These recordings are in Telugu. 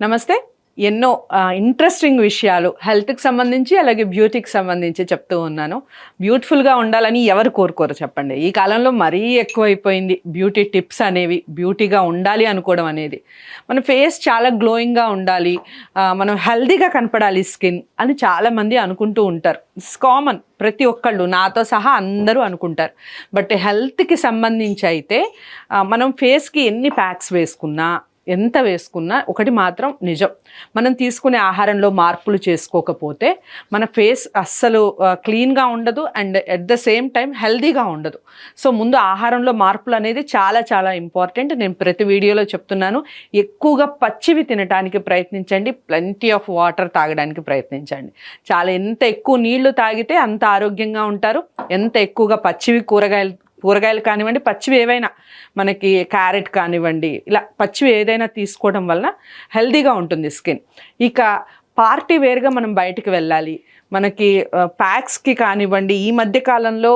నమస్తే. ఎన్నో ఇంట్రెస్టింగ్ విషయాలు హెల్త్‌కి సంబంధించి, అలాగే బ్యూటీకి సంబంధించి చెప్తూ ఉన్నాను. బ్యూటిఫుల్‌గా ఉండాలని ఎవరు కోరుకోరు చెప్పండి. ఈ కాలంలో మరీ ఎక్కువైపోయింది బ్యూటీ టిప్స్ అనేవి. బ్యూటీగా ఉండాలి అనుకోవడం అనేది. మన ఫేస్ చాలా గ్లోయింగ్‌గా ఉండాలి, మనం హెల్తీగా కనపడాలి స్కిన్ అని చాలామంది అనుకుంటూ ఉంటారు. It's common. ప్రతి ఒక్కళ్ళు నాతో సహా అందరూ అనుకుంటారు. బట్ హెల్త్‌కి సంబంధించి అయితే మనం ఫేస్‌కి ఎన్ని ప్యాక్స్ వేసుకున్నా, ఎంత వేసుకున్నా ఒకటి మాత్రం నిజం, మనం తీసుకునే ఆహారంలో మార్పులు చేసుకోకపోతే మన ఫేస్ అస్సలు క్లీన్గా ఉండదు and at the same time హెల్దీగా ఉండదు. సో ముందు ఆహారంలో మార్పులు అనేది చాలా చాలా ఇంపార్టెంట్. నేను ప్రతి వీడియోలో చెప్తున్నాను, ఎక్కువగా పచ్చివి తినడానికి ప్రయత్నించండి, ప్లెంటీ ఆఫ్ వాటర్ తాగడానికి ప్రయత్నించండి. ఎంత ఎక్కువ నీళ్లు తాగితే అంత ఆరోగ్యంగా ఉంటారు. ఎంత ఎక్కువగా పచ్చివి కూరగాయలు కానివ్వండి, పచ్చివి ఏవైనా, మనకి క్యారెట్ కానివ్వండి, ఇలా పచ్చివి ఏదైనా తీసుకోవడం వలన హెల్దీగా ఉంటుంది స్కిన్. ఇక పార్టీ వేర్గా మనం బయటికి వెళ్ళాలి, మనకి ప్యాక్స్కి కానివ్వండి, ఈ మధ్య కాలంలో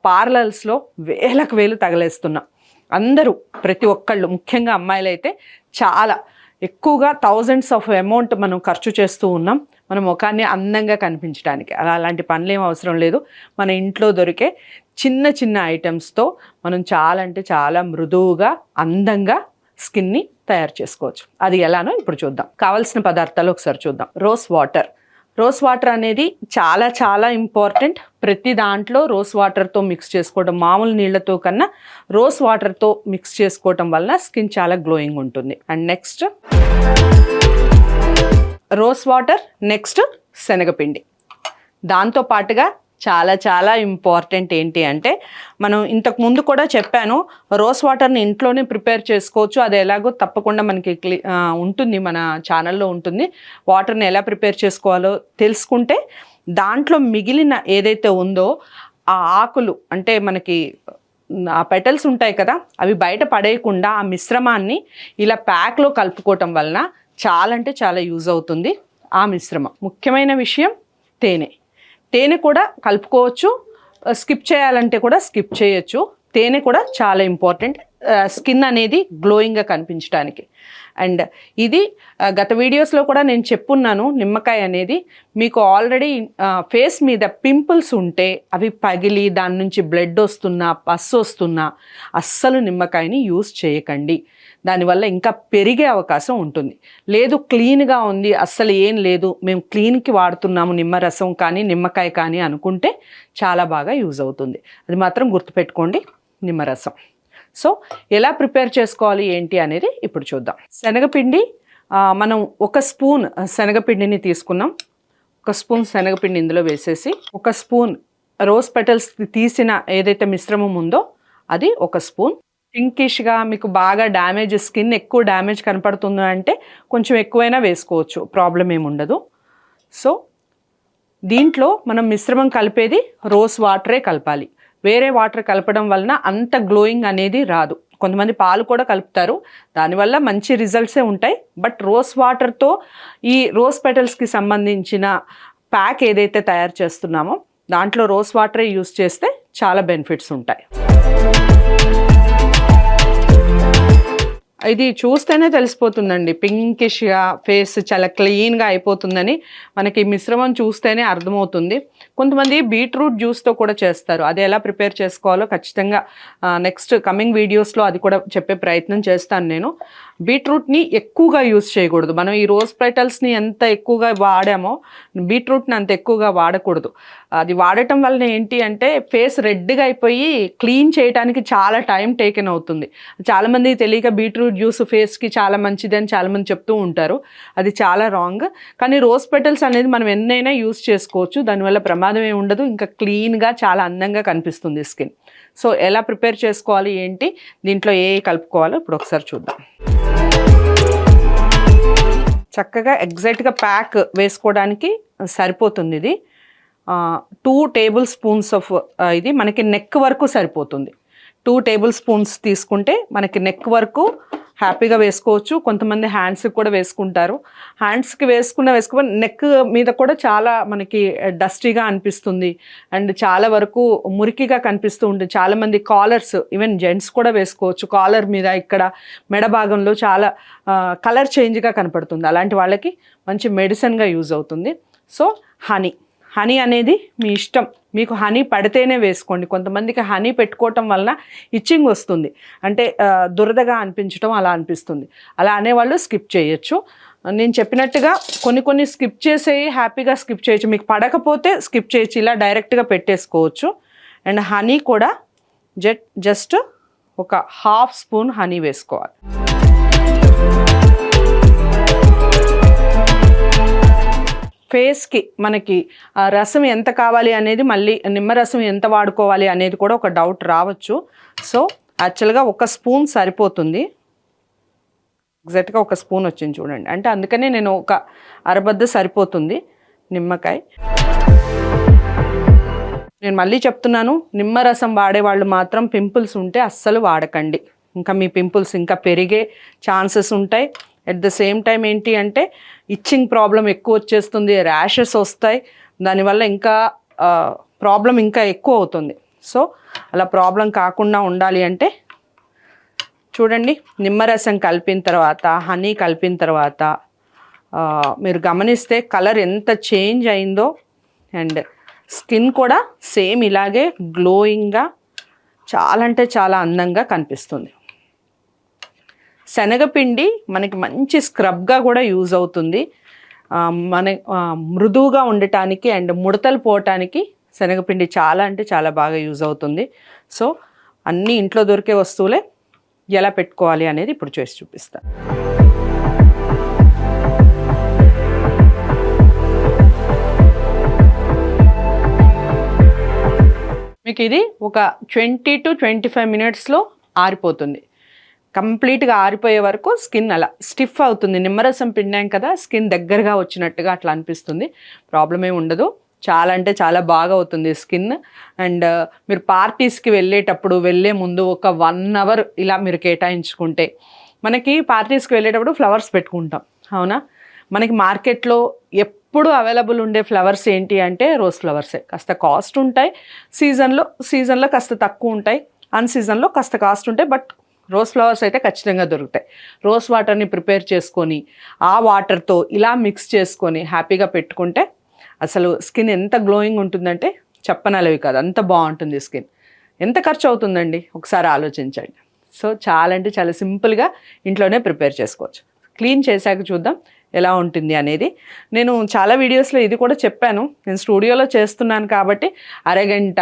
పార్లర్స్లో వేలకు వేలు తగలేస్తున్నాం అందరూ, ప్రతి ఒక్కళ్ళు, ముఖ్యంగా అమ్మాయిలు అయితే చాలా ఎక్కువగా థౌజండ్స్ ఆఫ్ అమౌంట్ మనం ఖర్చు చేస్తూ ఉన్నాం మన ముఖాన్ని అందంగా కనిపించడానికి. అలాంటి పనులు ఏం అవసరం లేదు. మన ఇంట్లో దొరికే చిన్న చిన్న ఐటమ్స్తో మనం చాలా అంటే చాలా మృదువుగా అందంగా స్కిన్ని తయారు చేసుకోవచ్చు. అది ఎలానో ఇప్పుడు చూద్దాం. కావాల్సిన పదార్థాలు ఒకసారి చూద్దాం. రోజ్ వాటర్ అనేది చాలా చాలా ఇంపార్టెంట్. ప్రతి దాంట్లో రోజ్ వాటర్తో మిక్స్ చేసుకోవడం, మామూలు నీళ్లతో కన్నా రోజ్ వాటర్తో మిక్స్ చేసుకోవటం వల్ల స్కిన్ చాలా గ్లోయింగ్ ఉంటుంది. And next rose water, next శనగపిండి. దాంతో పాటుగా చాలా చాలా ఇంపార్టెంట్ ఏంటి అంటే, మనం ఇంతకు ముందు కూడా చెప్పాను, రోజ్ వాటర్ని ఇంట్లోనే ప్రిపేర్ చేసుకోవచ్చు. అది ఎలాగో తప్పకుండా మనకి ఉంటుంది, మన ఛానల్లో ఉంటుంది. వాటర్ని ఎలా ప్రిపేర్ చేసుకోవాలో తెలుసుకుంటే దాంట్లో మిగిలిన ఏదైతే ఉందో ఆ ఆకులు, అంటే మనకి ఆ పెటల్స్ ఉంటాయి కదా, అవి బయట పడేయకుండా ఆ మిశ్రమాన్ని ఇలా ప్యాక్లో కలుపుకోవటం వలన చాలా అంటే చాలా యూజ్ అవుతుంది ఆ మిశ్రమం. ముఖ్యమైన విషయం తేనె కూడా కలుపుకోవచ్చు, స్కిప్ చేయాలంటే కూడా స్కిప్ చేయొచ్చు. తేనె కూడా చాలా ఇంపార్టెంట్ స్కిన్ అనేది గ్లోయింగ్గా కనిపించడానికి. అండ్ ఇది గత వీడియోస్లో కూడా నేను చెప్పున్నాను, నిమ్మకాయ అనేది మీకు ఆల్రెడీ ఫేస్ మీద పింపుల్స్ ఉంటే అవి పగిలి దాని నుంచి బ్లడ్ వస్తున్నా, పస్ వస్తున్నా అస్సలు నిమ్మకాయని యూస్ చేయకండి. దానివల్ల ఇంకా పెరిగే అవకాశం ఉంటుంది. లేదు క్లీన్గా ఉంది, అస్సలు ఏం లేదు, మేము క్లీన్కి వాడుతున్నాము నిమ్మరసం కానీ నిమ్మకాయ కానీ అనుకుంటే చాలా బాగా యూజ్ అవుతుంది. అది మాత్రం గుర్తుపెట్టుకోండి, నిమ్మరసం. సో ఎలా ప్రిపేర్ చేసుకోవాలి ఏంటి అనేది ఇప్పుడు చూద్దాం. శనగపిండి, మనం 1 స్పూన్ శనగపిండిని తీసుకున్నాం. 1 స్పూన్ శనగపిండి ఇందులో వేసేసి, 1 స్పూన్ రోజ్ పెటల్స్ తీసిన ఏదైతే మిశ్రమం ఉందో అది 1 స్పూన్. పింకిష్గా మీకు బాగా స్కిన్ ఎక్కువ డ్యామేజ్ కనపడుతుంది అంటే కొంచెం ఎక్కువైనా వేసుకోవచ్చు, ప్రాబ్లం ఏమి ఉండదు. సో దీంట్లో మనం మిశ్రమం కలిపేది రోజ్ వాటరే కలపాలి. వేరే వాటర్ కలపడం వలన అంత గ్లోయింగ్ అనేది రాదు. కొంతమంది పాలు కూడా కలుపుతారు, దానివల్ల మంచి రిజల్ట్సే ఉంటాయి. బట్ రోజ్ వాటర్తో ఈ రోజ్ పెటల్స్కి సంబంధించిన ప్యాక్ ఏదైతే తయారు చేస్తున్నామో దాంట్లో రోజ్ వాటరే యూస్ చేస్తే చాలా బెనిఫిట్స్ ఉంటాయి. ఇది చూస్తేనే తెలిసిపోతుందండి, పింకిష్గా ఫేస్ చాలా క్లీన్గా అయిపోతుందని మనకి మిశ్రమం చూస్తేనే అర్థమవుతుంది. కొంతమంది బీట్రూట్ జ్యూస్తో కూడా చేస్తారు. అది ఎలా ప్రిపేర్ చేసుకోవాలో ఖచ్చితంగా నెక్స్ట్ కమింగ్ వీడియోస్లో అది కూడా చెప్పే ప్రయత్నం చేస్తాను నేను. బీట్రూట్ని ఎక్కువగా యూస్ చేయకూడదు. మనం ఈ రోజ్ పెటల్స్ని ఎంత ఎక్కువగా వాడామో బీట్రూట్ని అంత ఎక్కువగా వాడకూడదు. అది వాడటం వల్ల ఏంటి అంటే ఫేస్ రెడ్గా అయిపోయి క్లీన్ చేయడానికి చాలా టైం టేకెన్ అవుతుంది. చాలామంది తెలియక బీట్రూట్ జ్యూస్ ఫేస్కి చాలా మంచిది అని చాలామంది చెప్తూ ఉంటారు. అది చాలా రాంగ్. కానీ రోజ్ పెటల్స్ అనేది మనం ఎన్నైనా యూస్ చేసుకోవచ్చు, దానివల్ల ప్రమాదం ఏమి ఉండదు. ఇంకా క్లీన్గా చాలా అందంగా కనిపిస్తుంది స్కిన్. సో ఎలా ప్రిపేర్ చేసుకోవాలి ఏంటి, దీంట్లో ఏ కలుపుకోవాలో ఇప్పుడు ఒకసారి చూద్దాం. చక్కగా ఎగ్జాక్ట్గా ప్యాక్ వేసుకోవడానికి సరిపోతుంది. ఇది 2 టేబుల్ స్పూన్స్ ఆఫ్ ఇది మనకి నెక్ వరకు సరిపోతుంది. 2 టేబుల్ స్పూన్స్ తీసుకుంటే మనకి నెక్ వరకు హ్యాపీగా వేసుకోవచ్చు. కొంతమంది హ్యాండ్స్కి కూడా వేసుకుంటారు. హ్యాండ్స్కి వేసుకుని నెక్ మీద కూడా చాలా మనకి డస్టీగా అనిపిస్తుంది అండ్ చాలా వరకు మురికిగా కనిపిస్తూ ఉంటుంది. చాలామంది కాలర్స్, ఈవెన్ జెంట్స్ కూడా వేసుకోవచ్చు. కాలర్ మీద ఇక్కడ మెడ భాగంలో చాలా కలర్ చేంజ్గా కనపడుతుంది. అలాంటి వాళ్ళకి మంచి మెడిసిన్గా యూజ్ అవుతుంది. సో హనీ అనేది మీ ఇష్టం, మీకు హనీ పడితేనే వేసుకోండి. కొంతమందికి హనీ పెట్టుకోవటం వలన ఇచ్చింగ్ వస్తుంది, అంటే దురదగా అనిపించడం అలా అనిపిస్తుంది. అలా అనేవాళ్ళు స్కిప్ చేయొచ్చు. నేను చెప్పినట్టుగా కొన్ని స్కిప్ చేసేవి హ్యాపీగా స్కిప్ చేయొచ్చు. మీకు పడకపోతే స్కిప్ చేయొచ్చు, ఇలా డైరెక్ట్గా పెట్టేసుకోవచ్చు. అండ్ హనీ కూడా జస్ట్ ఒక 1/2 స్పూన్ హనీ వేసుకోవాలి. ఫేస్కి మనకి రసం ఎంత కావాలి అనేది, మళ్ళీ నిమ్మరసం ఎంత వాడుకోవాలి అనేది కూడా ఒక డౌట్ రావచ్చు. సో యాక్చువల్గా 1 స్పూన్ సరిపోతుంది. ఎగ్జాక్ట్గా 1 స్పూన్ వచ్చింది చూడండి. అంటే అందుకనే నేను ఒక అరబద్ద సరిపోతుంది నిమ్మకాయ. నేను మళ్ళీ చెప్తున్నాను, నిమ్మరసం వాడేవాళ్ళు మాత్రం పింపుల్స్ ఉంటే అస్సలు వాడకండి. ఇంకా మీ పింపుల్స్ ఇంకా పెరిగే ఛాన్సెస్ ఉంటాయి. అట్ ద సేమ్ టైం ఏంటి అంటే ఇచ్చింగ్ ప్రాబ్లం ఎక్కువ వచ్చేస్తుంది, ర్యాషెస్ వస్తాయి. దానివల్ల ఇంకా ప్రాబ్లం ఇంకా ఎక్కువ అవుతుంది. సో అలా ప్రాబ్లం కాకుండా ఉండాలి అంటే చూడండి, నిమ్మరసం కలిపిన తర్వాత, హనీ కలిపిన తర్వాత మీరు గమనిస్తే కలర్ ఎంత చేంజ్ అయిందో. అండ్ స్కిన్ కూడా సేమ్ ఇలాగే గ్లోయింగ్గా చాలా అంటే చాలా అందంగా కనిపిస్తుంది. శనగపిండి మనకి మంచి స్క్రబ్గా కూడా యూజ్ అవుతుంది. మన మృదువుగా ఉండటానికి అండ్ ముడతలు పోవటానికి శనగపిండి చాలా అంటే చాలా బాగా యూజ్ అవుతుంది. సో అన్నీ ఇంట్లో దొరికే వస్తువులే ఎలా పెట్టుకోవాలి అనేది ఇప్పుడు చేసి చూపిస్తాను. మీకు ఇది ఒక 20 to 25 మినిట్స్లో ఆరిపోతుంది. కంప్లీట్గా ఆరిపోయే వరకు స్కిన్ అలా స్టిఫ్ అవుతుంది. నిమ్మరసం పిండాం కదా, స్కిన్ దగ్గరగా వచ్చినట్టుగా అట్లా అనిపిస్తుంది. ప్రాబ్లం ఏమి ఉండదు, చాలా అంటే చాలా బాగా అవుతుంది స్కిన్. అండ్ మీరు పార్టీస్కి వెళ్ళే ముందు ఒక 1 అవర్ ఇలా మీరు కేటాయించుకుంటే, మనకి పార్టీస్కి వెళ్ళేటప్పుడు ఫ్లవర్స్ పెట్టుకుంటాం అవునా. మనకి మార్కెట్లో ఎప్పుడు అవైలబుల్ ఉండే ఫ్లవర్స్ ఏంటి అంటే రోజ్ ఫ్లవర్సే. కాస్త కాస్ట్ ఉంటాయి, సీజన్లో కాస్త తక్కువ ఉంటాయి, అన్సీజన్లో కాస్త కాస్ట్ ఉంటాయి. బట్ రోజ్ ఫ్లవర్స్ అయితే ఖచ్చితంగా దొరుకుతాయి. రోజ్ వాటర్ని ప్రిపేర్ చేసుకొని ఆ వాటర్తో ఇలా మిక్స్ చేసుకొని హ్యాపీగా పెట్టుకుంటే అసలు స్కిన్ ఎంత గ్లోయింగ్ ఉంటుందంటే చెప్పనలేవి కాదు, అంత బాగుంటుంది స్కిన్. ఎంత ఖర్చు అవుతుందండి ఒకసారి ఆలోచించండి. సో చాలా అంటే చాలా సింపుల్గా ఇంట్లోనే ప్రిపేర్ చేసుకోవచ్చు. క్లీన్ చేశాక చూద్దాం ఎలా ఉంటుంది అనేది. నేను చాలా వీడియోస్లో ఇది కూడా చెప్పాను, నేను స్టూడియోలో చేస్తున్నాను కాబట్టి అరగంట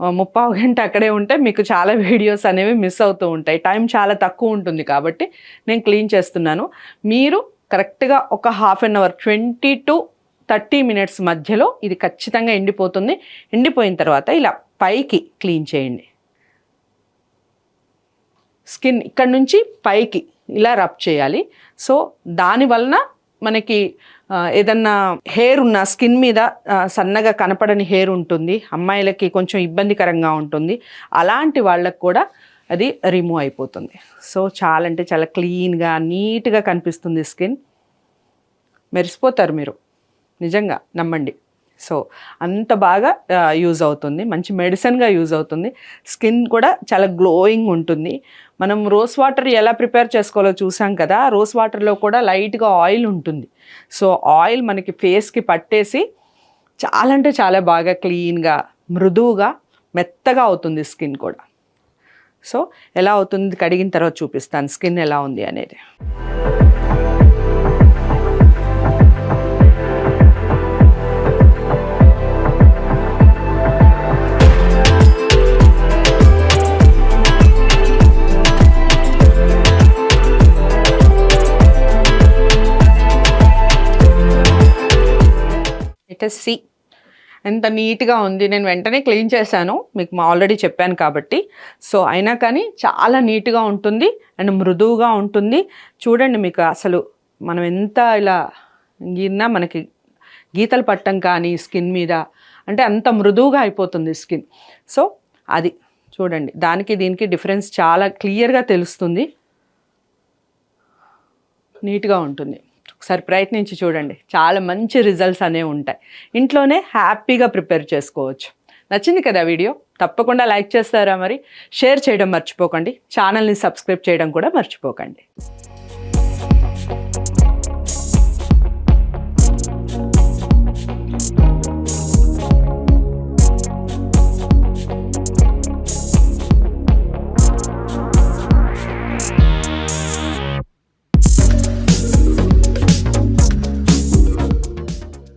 30 గంట అక్కడే ఉంటే మీకు చాలా వీడియోస్ అనేవి మిస్ అవుతూ ఉంటాయి. టైం చాలా తక్కువ ఉంటుంది కాబట్టి నేను క్లీన్ చేస్తున్నాను. మీరు కరెక్ట్గా ఒక 1/2 అవర్ 20 to 30 మినిట్స్ మధ్యలో ఇది ఖచ్చితంగా ఎండిపోతుంది. ఎండిపోయిన తర్వాత ఇలా పైకి క్లీన్ చేయండి. స్కిన్ ఇక్కడ నుంచి పైకి ఇలా రబ్ చేయాలి. సో దానివలన మనకి ఏదన్నా హెయిర్ ఉన్న స్కిన్ మీద సన్నగా కనపడని హెయిర్ ఉంటుంది, అమ్మాయిలకి కొంచెం ఇబ్బందికరంగా ఉంటుంది, అలాంటి వాళ్ళకు కూడా అది రిమూవ్ అయిపోతుంది. సో చాలా అంటే చాలా క్లీన్గా నీట్గా కనిపిస్తుంది స్కిన్. మెరిసిపోతారు మీరు, నిజంగా నమ్మండి. సో అంత బాగా యూజ్ అవుతుంది, మంచి మెడిసిన్గా యూజ్ అవుతుంది. స్కిన్ కూడా చాలా గ్లోయింగ్ ఉంటుంది. మనం రోజ్ వాటర్ ఎలా ప్రిపేర్ చేసుకోవాలో చూసాం కదా, రోజ్ వాటర్లో కూడా లైట్గా ఆయిల్ ఉంటుంది. సో ఆయిల్ మనకి ఫేస్కి పట్టేసి చాలా అంటే చాలా బాగా క్లీన్గా మృదువుగా మెత్తగా అవుతుంది స్కిన్ కూడా. సో ఎలా అవుతుంది కడిగిన తర్వాత చూపిస్తాను స్కిన్ ఎలా ఉంది అనేది. సి ఎంత నీట్గా ఉంది. నేను వెంటనే క్లీన్ చేశాను, మీకు ఆల్రెడీ చెప్పాను కాబట్టి. సో అయినా కానీ చాలా నీట్గా ఉంటుంది అండ్ మృదువుగా ఉంటుంది. చూడండి, మీకు అసలు మనం ఎంత ఇలా గిన్నా మనకి గీతలు పట్టం కానీ స్కిన్ మీద, అంటే అంత మృదువుగా అయిపోతుంది స్కిన్. సో అది చూడండి, దానికి దీనికి డిఫరెన్స్ చాలా క్లియర్గా తెలుస్తుంది. నీట్గా ఉంటుంది. ఒకసారి ప్రయత్నించి చూడండి, చాలా మంచి రిజల్ట్స్ అనేవి ఉంటాయి. ఇంట్లోనే హ్యాపీగా ప్రిపేర్ చేసుకోవచ్చు. నచ్చింది కదా వీడియో? తప్పకుండా లైక్ చేస్తారా, మరి షేర్ చేయడం మర్చిపోకండి. ఛానల్ని సబ్స్క్రైబ్ చేయడం కూడా మర్చిపోకండి.